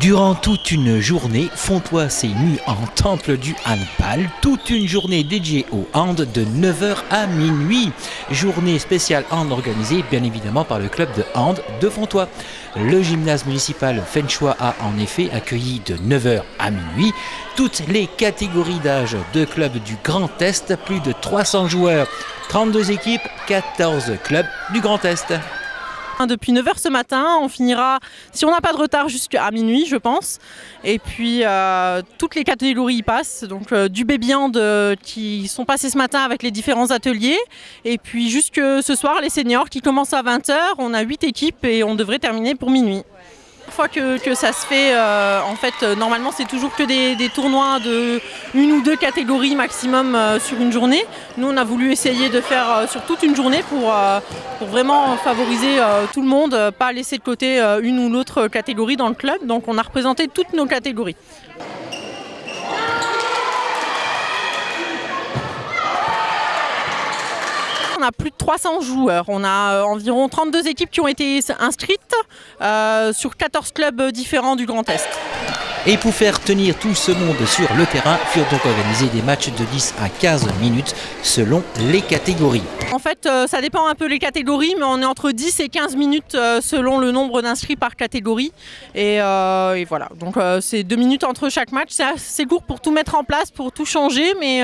Durant toute une journée, Fontois s'est mu en temple du handball, toute une journée dédiée au hand de 9h à minuit. Journée spéciale hand organisée bien évidemment par le club de hand de Fontois. Le gymnase municipal Fenchois a en effet accueilli de 9h à minuit toutes les catégories d'âge de clubs du Grand Est, plus de 300 joueurs, 32 équipes, 14 clubs du Grand Est. Depuis 9h ce matin, on finira, si on n'a pas de retard, jusqu'à minuit, je pense. Et puis, toutes les catégories y passent. Donc, du baby hand qui sont passés ce matin avec les différents ateliers. Et puis, jusque ce soir, les seniors qui commencent à 20h. On a 8 équipes et on devrait terminer pour minuit. Une fois que ça se fait, en fait, normalement, c'est toujours que des tournois de une ou deux catégories maximum sur une journée. Nous, on a voulu essayer de faire sur toute une journée pour vraiment favoriser tout le monde, pas laisser de côté une ou l'autre catégorie dans le club. Donc, on a représenté toutes nos catégories. On a plus de 300 joueurs. On a environ 32 équipes qui ont été inscrites sur 14 clubs différents du Grand Est. Et pour faire tenir tout ce monde sur le terrain, furent donc organisés des matchs de 10 à 15 minutes selon les catégories. En fait, ça dépend un peu les catégories, mais on est entre 10 et 15 minutes selon le nombre d'inscrits par catégorie. Et voilà, donc c'est 2 minutes entre chaque match. C'est assez court pour tout mettre en place, pour tout changer, mais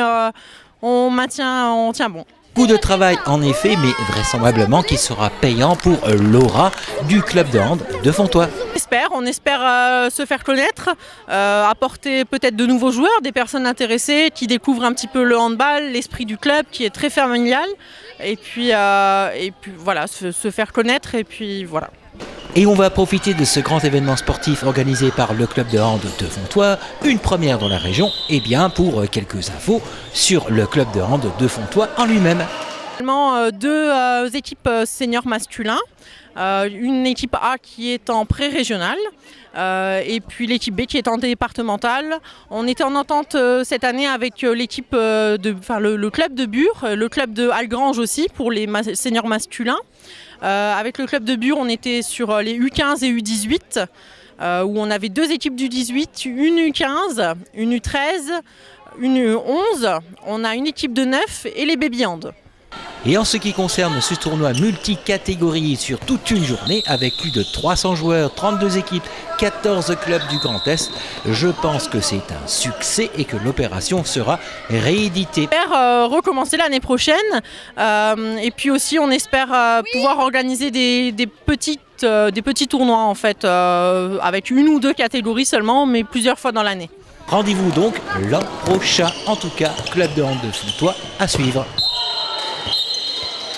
on tient bon. Coup de travail en effet, mais vraisemblablement qui sera payant pour Laura du club de hand de Fontois. On espère se faire connaître, apporter peut-être de nouveaux joueurs, des personnes intéressées qui découvrent un petit peu le handball, l'esprit du club qui est très familial. Et puis voilà, se faire connaître et puis voilà. Et on va profiter de ce grand événement sportif organisé par le club de hand de Fontois, une première dans la région, et bien pour quelques infos sur le club de hand de Fontois en lui-même. Deux équipes seniors masculins, une équipe A qui est en pré-régional et puis l'équipe B qui est en départemental. On était en entente cette année avec l'équipe le club de Bure, le club de Algrange aussi pour les seniors masculins. Avec le club de Bure, on était sur les U15 et U18 où on avait deux équipes du 18, une U15, une U13, une U11. On a une équipe de 9 et les baby hand. Et en ce qui concerne ce tournoi multicatégorie sur toute une journée, avec plus de 300 joueurs, 32 équipes, 14 clubs du Grand Est, je pense que c'est un succès et que l'opération sera rééditée. On espère recommencer l'année prochaine et puis aussi on espère pouvoir organiser des petits tournois en fait, avec une ou deux catégories seulement, mais plusieurs fois dans l'année. Rendez-vous donc l'an prochain, en tout cas, club de hand de Fontois à suivre.